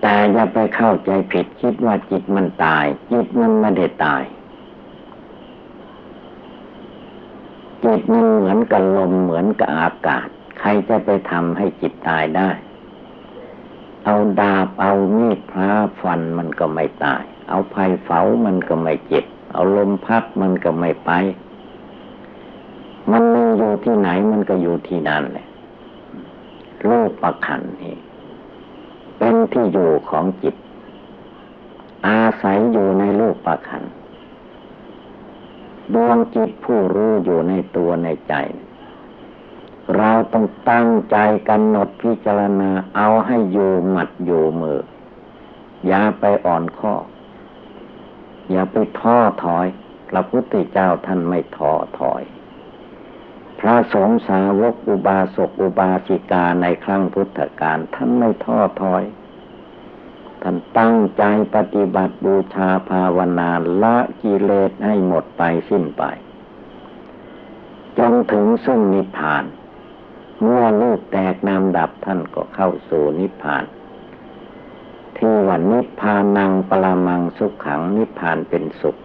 แต่อย่าไปเข้าใจผิดคิดว่าจิตมันตายจิตมันไม่ได้ตายจิตมันเหมือนกับลมเหมือนกับอากาศใครจะไปทำให้จิตตายได้เอาดาบเอามีดพระฟันมันก็ไม่ตายเอาไฟเผามันก็ไม่เจ็บเอาลมพัดมันก็ไม่ไป มันไม่อยู่ที่ไหนมันก็อยู่ที่นั่นแหละรูปขันธ์นี่เป็นที่อยู่ของจิตอาศัยอยู่ในรูปขันธ์ดวงจิตผู้รู้อยู่ในตัวในใจเราต้องตั้งใจกำหนดพิจารณาเอาให้อยู่หมัดอยู่มืออย่าไปอ่อนข้ออย่าไปท้อถอยพระพุทธเจ้าท่านไม่ท้อถอยพระสงฆ์สาวกอุบาสกอุบาสิกาในครั้งพุทธกาลท่านไม่ท้อถอยท่านตั้งใจปฏิบัติบูชาภาวนาละกิเลสให้หมดไปสิ้นไปจนถึงซึ่งนิพพานเมื่อลูกแตกน้ำดับท่านก็เข้าสู่นิพพานที่ว่านิพพานังปรมังสุขขังนิพพานเป็นสุข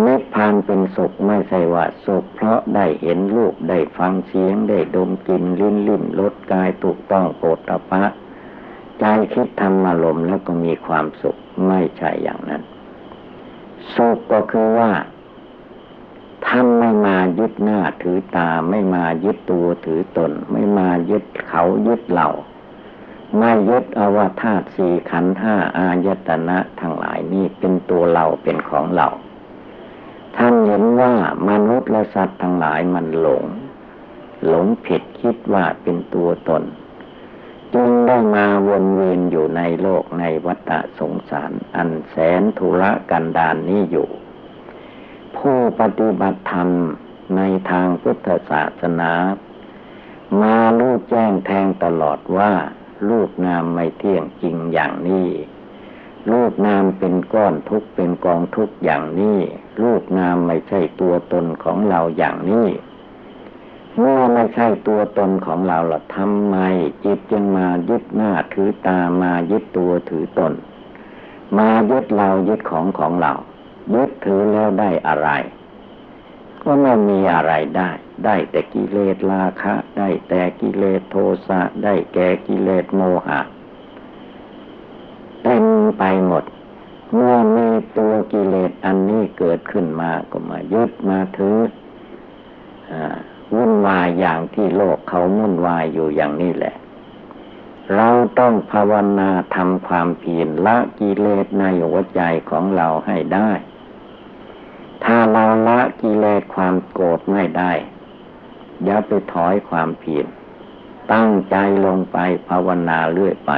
นิพพานเป็นสุขไม่ใช่ว่าสุขเพราะได้เห็นรูปได้ฟังเสียงได้ดมกลิ่นลิ้มรสกายถูกต้องโผฏฐัพพะใจคิดธรรมารมณ์แล้วก็มีความสุขไม่ใช่อย่างนั้นสุขก็คือว่าท่านไม่มายึดหน้าถือตาไม่มายึดตัวถือตนไม่มายึดเขายึดเราไม่ยึดเอาว่าธาตุสี่ขันธ์ห้าอายตนะทั้งหลายนี้เป็นตัวเราเป็นของเราท่านเห็นว่ามนุษย์และสัตว์ทั้งหลายมันหลงผิดคิดว่าเป็นตัวตนจึงได้มาวนเวียนอยู่ในโลกในวัฏสงสารอันแสนทุรกันดารนี้อยู่ผู้ปฏิบัติธรรมในทางพุทธศาสนามารู้แจ้งแทงตลอดว่ารูปนามไม่เที่ยงจริงอย่างนี้รูปนามเป็นก้อนทุกข์เป็นกองทุกข์อย่างนี้รูปนามไม่ใช่ตัวตนของเราอย่างนี้เมื่อไม่ใช่ตัวตนของเราล่ะทำไมจิตจึงมายึดหน้าถือตามายึดตัวถือตนมายึดเรายึดของเรายึดถือแล้วได้อะไรก็ไม่มีอะไรได้แต่กิเลสราคะได้แต่กิเลสโทสะได้แก่กิเลสโมหะเต็มไปหมดเมื่อมีตัวกิเลสอันนี้เกิดขึ้นมาก็มายึดมาถือวุ่นวายอย่างที่โลกเขาวุ่นวายอยู่อย่างนี้แหละเราต้องภาวนาทำความเพียรละกิเลสในหัวใจของเราให้ได้ถ้าเราละกิเลสความโกรธไม่ได้อย่าไปถอยความเพียรตั้งใจลงไปภาวนาเรื่อยไป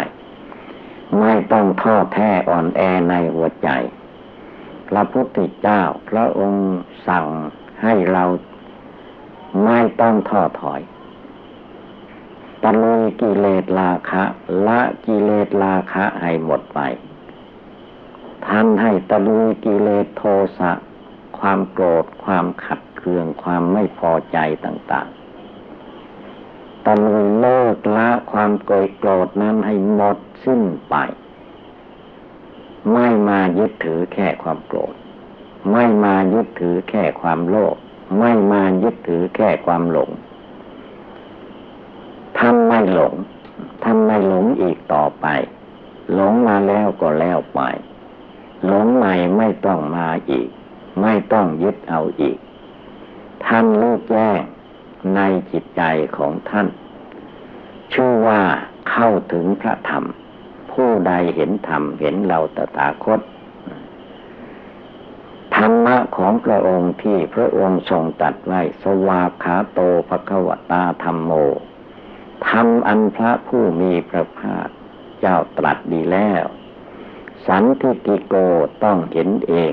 ไม่ต้องท้อแท้อ่อนแอในหัวใจพระพุทธเจ้าพระองค์สั่งให้เราไม่ต้องท้อถอยตะลุยกิเลสราคะละกิเลสราคะให้หมดไปท่านให้ตะลุยกิเลสโทสะความโกรธความขัดเคืองความไม่พอใจต่างๆตะลุยเลิกละความโกรธนั้นให้หมดสิ้นไปไม่มายึดถือแค่ความโกรธไม่มายึดถือแค่ความโลภไม่มายึดถือแค่ความหลงท่านไม่หลงอีกต่อไปหลงมาแล้วก็แล้วไปหลงใหม่ไม่ต้องมาอีกไม่ต้องยึดเอาอีกท่านรู้แจ้งในจิตใจของท่านชื่อว่าเข้าถึงพระธรรมผู้ใดเห็นธรรมเห็นเราตถาคตธรรมะของพระองค์ที่พระองค์ทรงตรัสไว้สวากขาโตภควตาธัมโมธรรมอันพระผู้มีพระภาคเจ้าตรัสดีแล้วสันทิฏฐิโกต้องเห็นเอง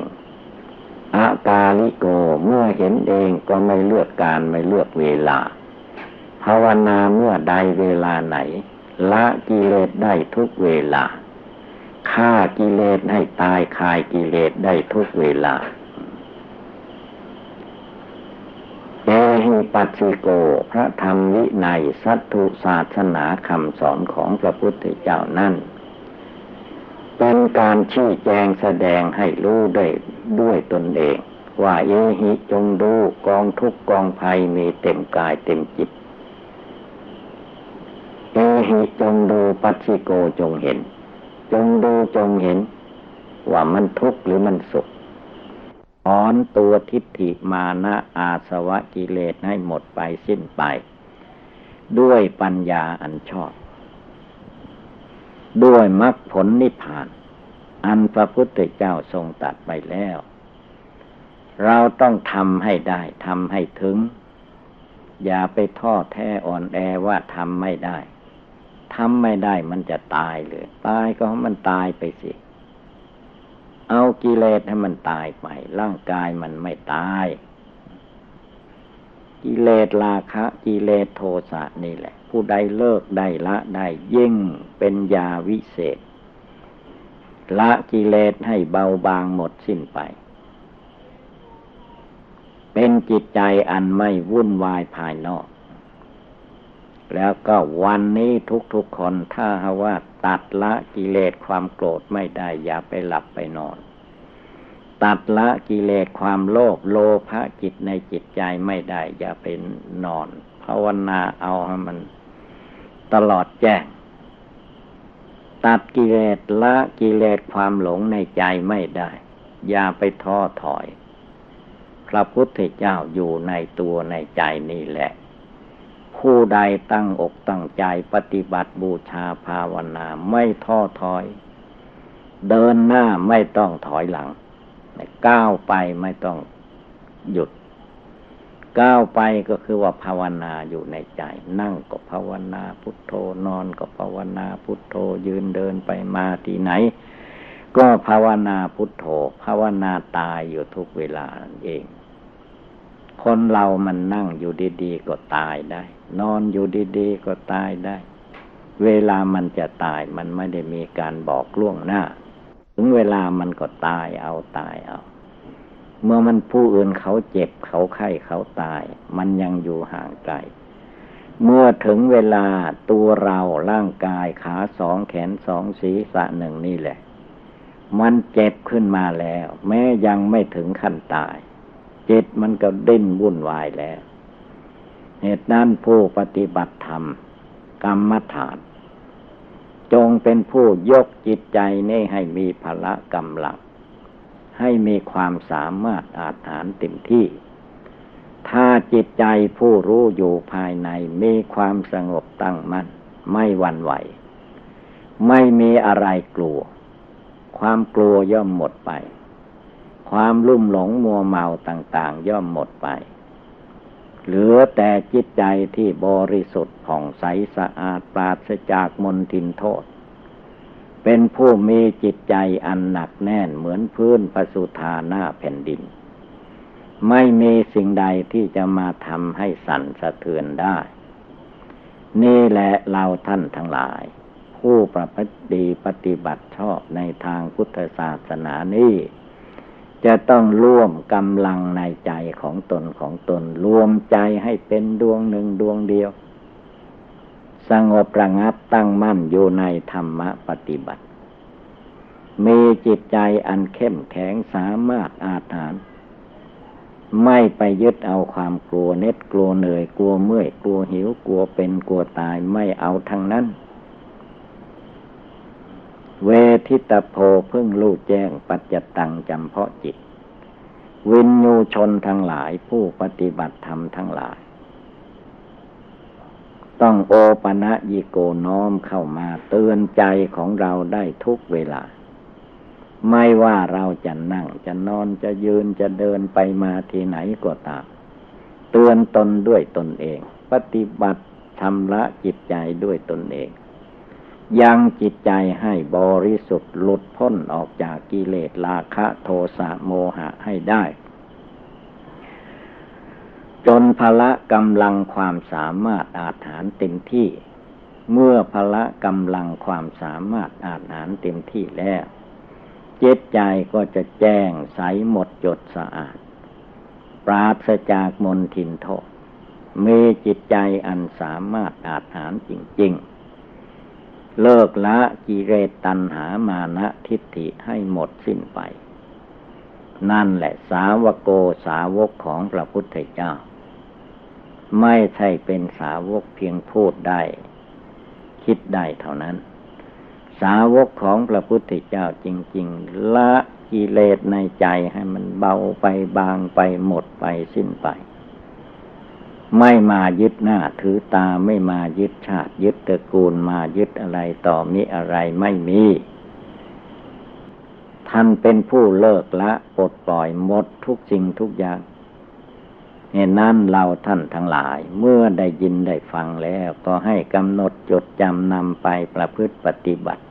อากาลิโกเมื่อเห็นเองก็ไม่เลือกการไม่เลือกเวลาภาวนาเมื่อใดเวลาไหนละกิเลสได้ทุกเวลาฆ่ากิเลสให้ตายคายกิเลสได้ทุกเวลาเอหิปัสสิโกพระธรรมวินัยสัตถุศาสนาคำสอนของพระพุทธเจ้านั้นเป็นการชี้แจงแสดงให้รู้ด้วยตนเองว่าเอหิจงดูกองทุกข์กองภัยมีเต็มกายเต็มจิตเอหิจงดูปัสสิโกจงเห็นจงดูจงเห็นว่ามันทุกข์หรือมันสุข ถอนตัวทิฏฐิมานะอาสวะกิเลสให้หมดไปสิ้นไปด้วยปัญญาอันชอบด้วยมรรคผลนิพพานอันพระพุทธเจ้าทรงตรัสไปแล้วเราต้องทำให้ได้ทำให้ถึงอย่าไปท้อแท้อ่อนแอว่าทำไม่ได้ทำไม่ได้มันจะตายเลยตายก็ให้มันตายไปสิเอากิเลสให้มันตายไปร่างกายมันไม่ตายกิเลสราคะกิเลสโทสะนี่แหละผู้ใดเลิกได้ละได้ยิ่งเป็นยาวิเศษละกิเลสให้เบาบางหมดสิ้นไปเป็นจิตใจอันไม่วุ่นวายภายนอกแล้วก็วันนี้ทุกๆคนถ้าว่าตัดละกิเลสความโกรธไม่ได้อย่าไปหลับไปนอนตัดละกิเลสความโลภโลภะจิตในจิตใจไม่ได้อย่าไปนอนภาวนาเอาให้มันตลอดแจ้งตัดกิเลสละกิเลสความหลงในใจไม่ได้อย่าไปท้อถอยพระพุทธเจ้าอยู่ในตัวในใจนี่แหละผู้ใดตั้งอกตั้งใจปฏิบัติบูชาภาวนาไม่ท้อถอยเดินหน้าไม่ต้องถอยหลังก้าวไปไม่ต้องหยุดก้าวไปก็คือว่าภาวนาอยู่ในใจนั่งก็ภาวนาพุทโธนอนก็ภาวนาพุทโธยืนเดินไปมาที่ไหนก็ภาวนาพุทโธภาวนาตายอยู่ทุกเวลานั่นเองคนเรามันนั่งอยู่ดีๆก็ตายได้นอนอยู่ดีๆก็ตายได้เวลามันจะตายมันไม่ได้มีการบอกล่วงหน้าถึงเวลามันก็ตายเอาเมื่อมันผู้อื่นเขาเจ็บเขาไข้เขาตายมันยังอยู่ห่างไกลเมื่อถึงเวลาตัวเราร่างกายขาสองแขนสองศีรษะหนึ่งนี่แหละมันเจ็บขึ้นมาแล้วแม้ยังไม่ถึงขั้นตายจิตมันก็ดิ้นวุ่นวายแล้วเหตุนั้นผู้ปฏิบัติธรรมกรรมฐานจงเป็นผู้ยกจิตใจนี้ให้มีพละกำลังให้มีความสามารถอาจหาญเต็มที่ถ้าจิตใจผู้รู้อยู่ภายในมีความสงบตั้งมั่นไม่หวั่นไหวไม่มีอะไรกลัวความกลัวย่อมหมดไปความลุ่มหลงมัวเมาต่างๆย่อมหมดไปเหลือแต่จิตใจที่บริสุทธิ์ผ่องใสสะอาดปราศจากมลทินโทษเป็นผู้มีจิตใจอันหนักแน่นเหมือนพื้นปสุธาหน้าแผ่นดินไม่มีสิ่งใดที่จะมาทำให้สั่นสะเทือนได้นี่แหละเราท่านทั้งหลายผู้ประพฤติดีปฏิบัติชอบในทางพุทธศาสนานี้จะต้องร่วมกำลังในใจของตนรวมใจให้เป็นดวงหนึ่งดวงเดียวสงบระงับตั้งมั่นอยู่ในธรรมปฏิบัติมีจิตใจอันเข้มแข็งสามารถอาจหาญไม่ไปยึดเอาความกลัวเหน็ดกลัวเหนื่อยกลัวเมื่อยกลัวหิวกลัวเป็นกลัวตายไม่เอาทั้งนั้นเวทิตโพพึ่งรู้แจ้งปัจจตังจำเพาะจิตวินยูชนทั้งหลายผู้ปฏิบัติธรรมทั้งหลายต้องโอปนญิโกน้อมเข้ามาเตือนใจของเราได้ทุกเวลาไม่ว่าเราจะนั่งจะนอนจะยืนจะเดินไปมาที่ไหนก็ตามเตือนตนด้วยตนเองปฏิบัติชำระจิตใจด้วยตนเองยังจิตใจให้บริสุทธิ์หลุดพ้นออกจากกิเลสราคะโทสะโมหะให้ได้จนพละกำลังความสามารถอาจหาญเต็มที่เมื่อพละกำลังความสามารถอาจหาญเต็มที่แล้วจิตใจก็จะแจ้งใสหมดจดสะอาดปราศจากมลทินโทษมีจิตใจอันสามารถอาจหาญจริงๆเลิกละกิเลสตัณหามานะทิฏฐิให้หมดสิ้นไปนั่นแหละสาวกโกสาวกของพระพุทธเจ้าไม่ใช่เป็นสาวกเพียงพูดได้คิดได้เท่านั้นสาวกของพระพุทธเจ้าจริงๆละ กิเลสในใจให้มันเบาไปบางไปหมดไปสิ้นไปไม่มายึดหน้าถือตาไม่มายึดชาติยึดตระกูลมายึดอะไรต่อมิอะไรไม่มีท่านเป็นผู้เลิกละปลดปล่อยหมดทุกสิ่งทุกอย่างเหตุนั้นเราท่านทั้งหลายเมื่อได้ยินได้ฟังแล้วก็ให้กำหนดจดจำนำไปประพฤติปฏิบัติ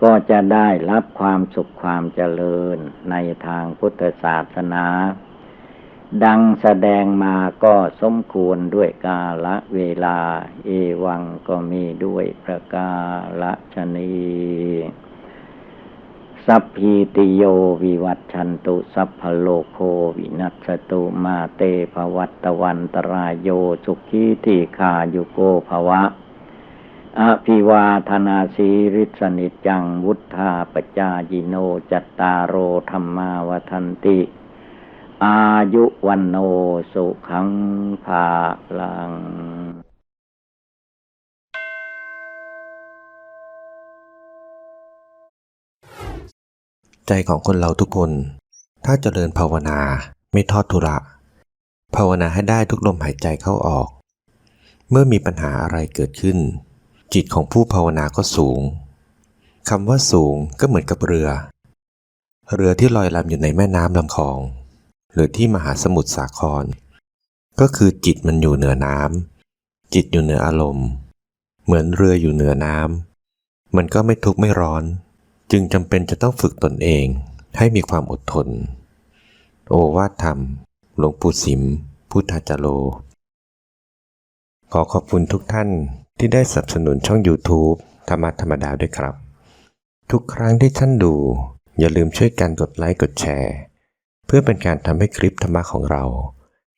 ก็จะได้รับความสุขความเจริญในทางพุทธศาสนาดังแสดงมาก็สมควรด้วยกาลเวลาเอวังก็มีด้วยประกาศนีสัพพิติโยวิวัชชันตุสัพพโลกโควินัสสตุมาเตภวัตวันตรายโยสุขีทีฆายุโกภวะอภิวาทนาสีริสนิจจังวุธาปจายิโนจัตตารโอธรรมาวทันติอายุวันโนสุขังภาลังใจของคนเราทุกคนถ้าเจริญภาวนาไม่ทอดทุระภาวนาให้ได้ทุกลมหายใจเข้าออกเมื่อมีปัญหาอะไรเกิดขึ้นจิตของผู้ภาวนาก็สูงคำว่าสูงก็เหมือนกับเรือที่ลอยลำอยู่ในแม่น้ำลำคลองหรือที่มหาสมุทรสาครก็คือจิตมันอยู่เหนือน้ำจิตอยู่เหนืออารมณ์เหมือนเรืออยู่เหนือน้ำมันก็ไม่ทุกข์ไม่ร้อนจึงจำเป็นจะต้องฝึกตนเองให้มีความอดทนโอวาทธรรมหลวงปู่สิมพุทธาจโรขอขอบคุณทุกท่านที่ได้สนับสนุนช่อง YouTube ธรรมะธรรมดาด้วยครับทุกครั้งที่ท่านดูอย่าลืมช่วยกันกดไลค์กดแชร์เพื่อเป็นการทำให้คลิปธรรมะของเรา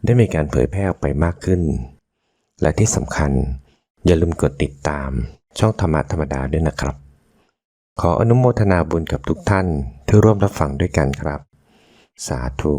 ได้มีการเผยแพร่ออกไปมากขึ้นและที่สำคัญอย่าลืมกดติดตามช่องธรรมะธรรมดาด้วยนะครับขออนุโมทนาบุญกับทุกท่านที่ร่วมรับฟังด้วยกันครับสาธุ